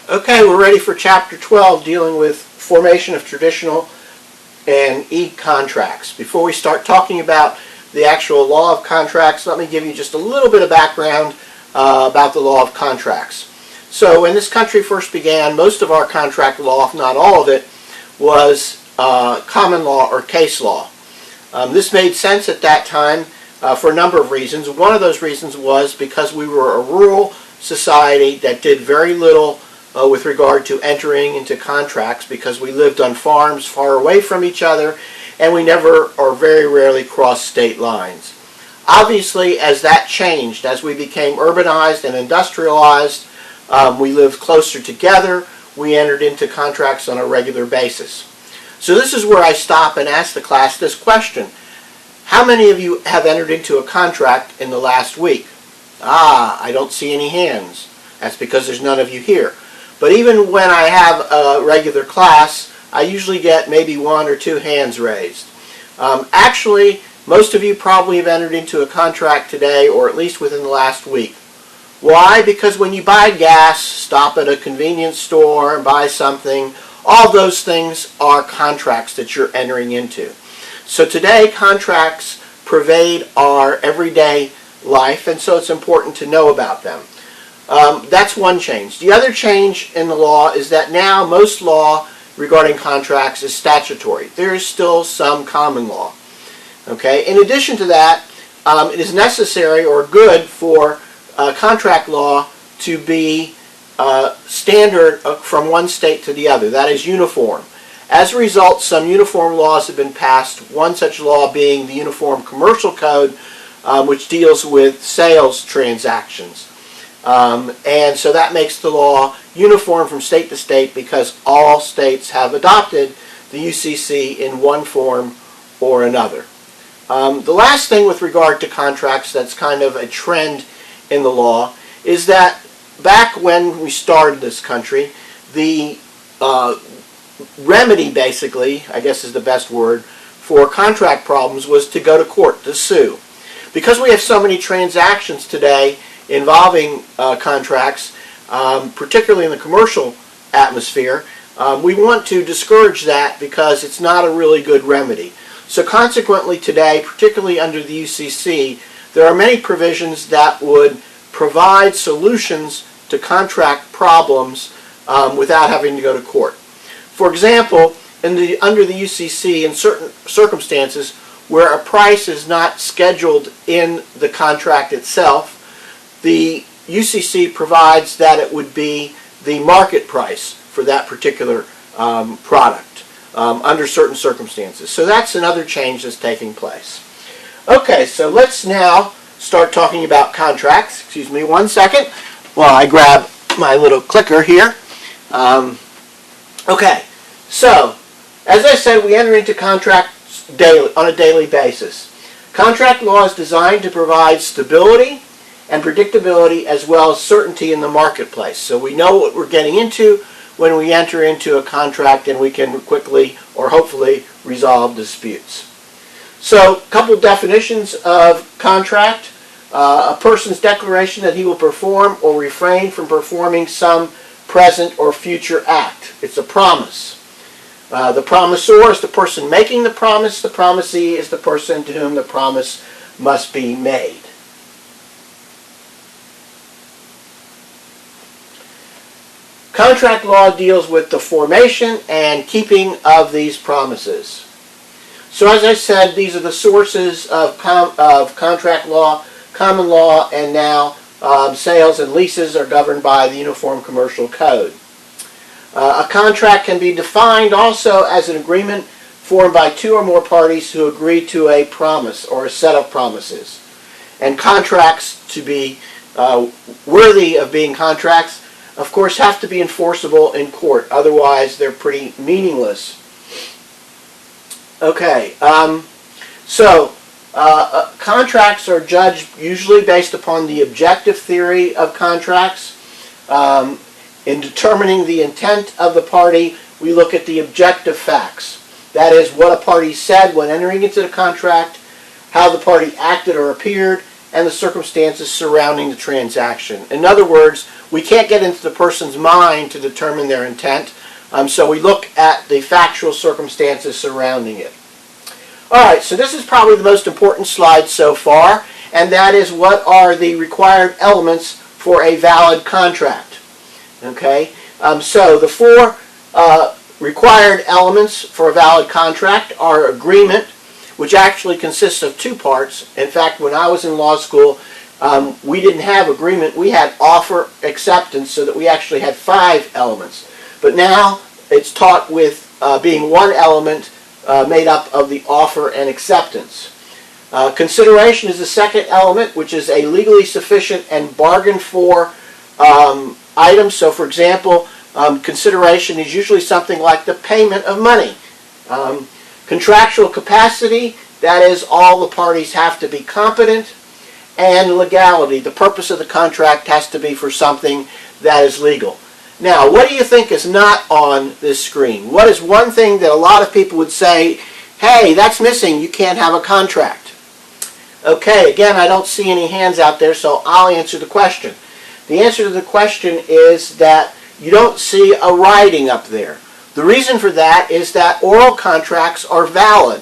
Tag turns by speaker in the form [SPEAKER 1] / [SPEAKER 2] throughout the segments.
[SPEAKER 1] Okay, we're ready for Chapter 12, dealing with formation of traditional and e-contracts. Before we start talking about the actual law of contracts, let me give you just a little bit of background about the law of contracts. So when this country first began, most of our contract law, if not all of it, was common law or case law. This made sense at that time for a number of reasons. One of those reasons was because we were a rural society that did very little with regard to entering into contracts, because we lived on farms far away from each other and we never or very rarely crossed state lines. Obviously, as that changed, as we became urbanized and industrialized, we lived closer together, we entered into contracts on a regular basis. So this is where I stop and ask the class this question. How many of you have entered into a contract in the last week? I don't see any hands. That's because there's none of you here. But even when I have a regular class, I usually get maybe one or two hands raised. Actually, most of you probably have entered into a contract today, or at least within the last week. Why? Because when you buy gas, stop at a convenience store and buy something, all those things are contracts that you're entering into. So today, contracts pervade our everyday life, and so it's important to know about them. That's one change. The other change in the law is that now most law regarding contracts is statutory. There is still some common law. Okay. In addition to that, it is necessary or good for contract law to be standard from one state to the other. That is uniform. As a result, some uniform laws have been passed, one such law being the Uniform Commercial Code, which deals with sales transactions. And so that makes the law uniform from state to state, because all states have adopted the UCC in one form or another. The last thing with regard to contracts that's kind of a trend in the law is that back when we started this country, the remedy, basically, I guess is the best word, for contract problems was to go to court, to sue. Because we have so many transactions today involving contracts, particularly in the commercial atmosphere, we want to discourage that because it's not a really good remedy. So consequently today, particularly under the UCC, there are many provisions that would provide solutions to contract problems without having to go to court. For example, under the UCC, in certain circumstances where a price is not scheduled in the contract itself, the UCC provides that it would be the market price for that particular product under certain circumstances. So that's another change that's taking place. Okay, so let's now start talking about contracts. Excuse me one second while I grab my little clicker here. Okay, so as I said, we enter into contracts daily, on a daily basis. Contract law is designed to provide stability and predictability as well as certainty in the marketplace. So we know what we're getting into when we enter into a contract, and we can quickly or hopefully resolve disputes. So a couple definitions of contract. A person's declaration that he will perform or refrain from performing some present or future act. It's a promise. The promisor is the person making the promise. The promisee is the person to whom the promise must be made. Contract law deals with the formation and keeping of these promises. So as I said, these are the sources of contract law. Common law, and now sales and leases are governed by the Uniform Commercial Code. A contract can be defined also as an agreement formed by two or more parties who agree to a promise or a set of promises. And contracts, to be worthy of being contracts, of course, have to be enforceable in court. Otherwise, they're pretty meaningless. Okay, contracts are judged usually based upon the objective theory of contracts. In determining the intent of the party, we look at the objective facts. That is, what a party said when entering into the contract, how the party acted or appeared, and the circumstances surrounding the transaction. In other words, we can't get into the person's mind to determine their intent, so we look at the factual circumstances surrounding it. Alright, so this is probably the most important slide so far, and that is what are the required elements for a valid contract. Okay, so the four required elements for a valid contract are agreement, which actually consists of two parts. In fact, when I was in law school, we didn't have agreement, we had offer acceptance, so that we actually had 5 elements. But now it's taught with being one element made up of the offer and acceptance. Consideration is the second element, which is a legally sufficient and bargained for item. So for example, consideration is usually something like the payment of money. Contractual capacity, that is, all the parties have to be competent. And legality, the purpose of the contract has to be for something that is legal. Now, what do you think is not on this screen? What is one thing that a lot of people would say, hey, that's missing, you can't have a contract? Okay, again, I don't see any hands out there, so I'll answer the question. The answer to the question is that you don't see a writing up there. The reason for that is that oral contracts are valid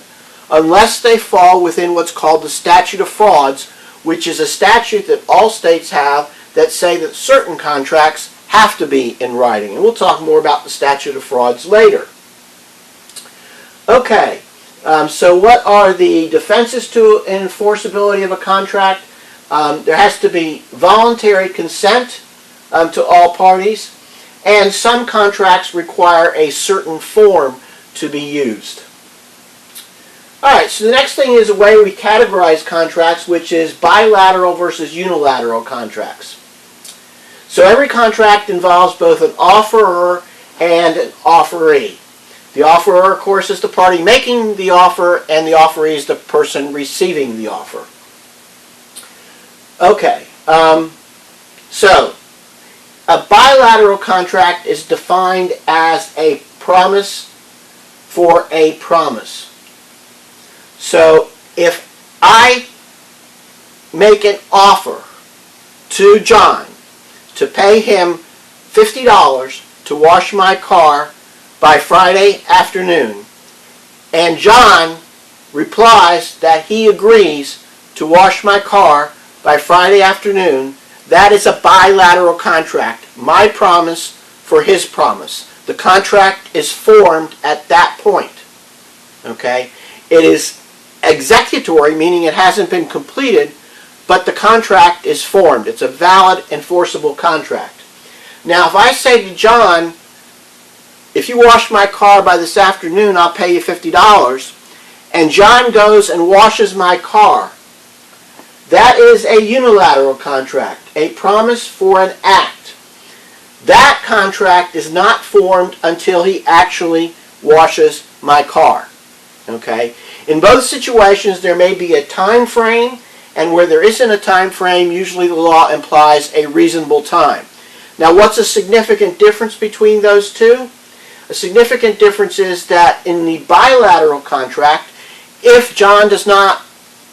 [SPEAKER 1] unless they fall within what's called the statute of frauds, which is a statute that all states have that say that certain contracts have to be in writing. And we'll talk more about the statute of frauds later. Okay, so what are the defenses to enforceability of a contract? There has to be voluntary consent to all parties, and some contracts require a certain form to be used. Alright, so the next thing is a way we categorize contracts, which is bilateral versus unilateral contracts. So every contract involves both an offerer and an offeree. The offerer, of course, is the party making the offer, and the offeree is the person receiving the offer. Okay, so a bilateral contract is defined as a promise for a promise. So if I make an offer to John to pay him $50 to wash my car by Friday afternoon, and John replies that he agrees to wash my car by Friday afternoon, that is a bilateral contract. My promise for his promise. The contract is formed at that point. Okay? It is executory, meaning it hasn't been completed, but the contract is formed. It's a valid, enforceable contract. Now, if I say to John, if you wash my car by this afternoon, I'll pay you $50, and John goes and washes my car, that is a unilateral contract, a promise for an act. That contract is not formed until he actually washes my car. Okay? In both situations, there may be a time frame, and where there isn't a time frame, usually the law implies a reasonable time. Now, what's a significant difference between those two? A significant difference is that in the bilateral contract, if John does not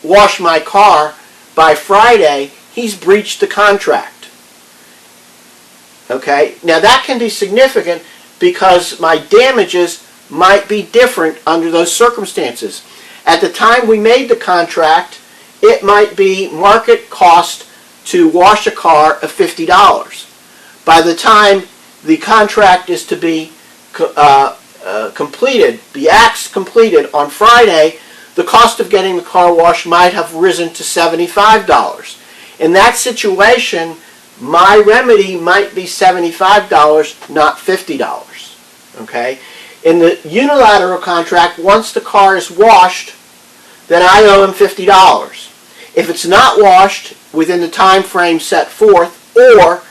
[SPEAKER 1] wash my car by Friday, he's breached the contract. Okay? Now, that can be significant because my damages might be different under those circumstances. At the time we made the contract, it might be market cost to wash a car of $50. By the time the contract is to be completed, the act's completed on Friday, the cost of getting the car washed might have risen to $75. In that situation, my remedy might be $75, not $50. Okay? In the unilateral contract, once the car is washed, then I owe him $50. If it's not washed within the time frame set forth, or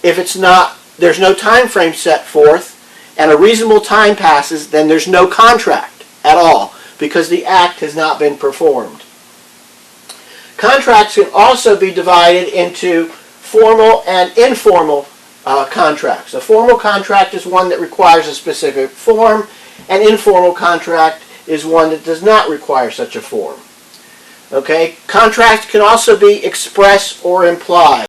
[SPEAKER 1] if it's not, there's no time frame set forth, and a reasonable time passes, then there's no contract at all, because the act has not been performed. Contracts can also be divided into formal and informal contracts. A formal contract is one that requires a specific form. An informal contract is one that does not require such a form. Okay? Contract can also be express or implied.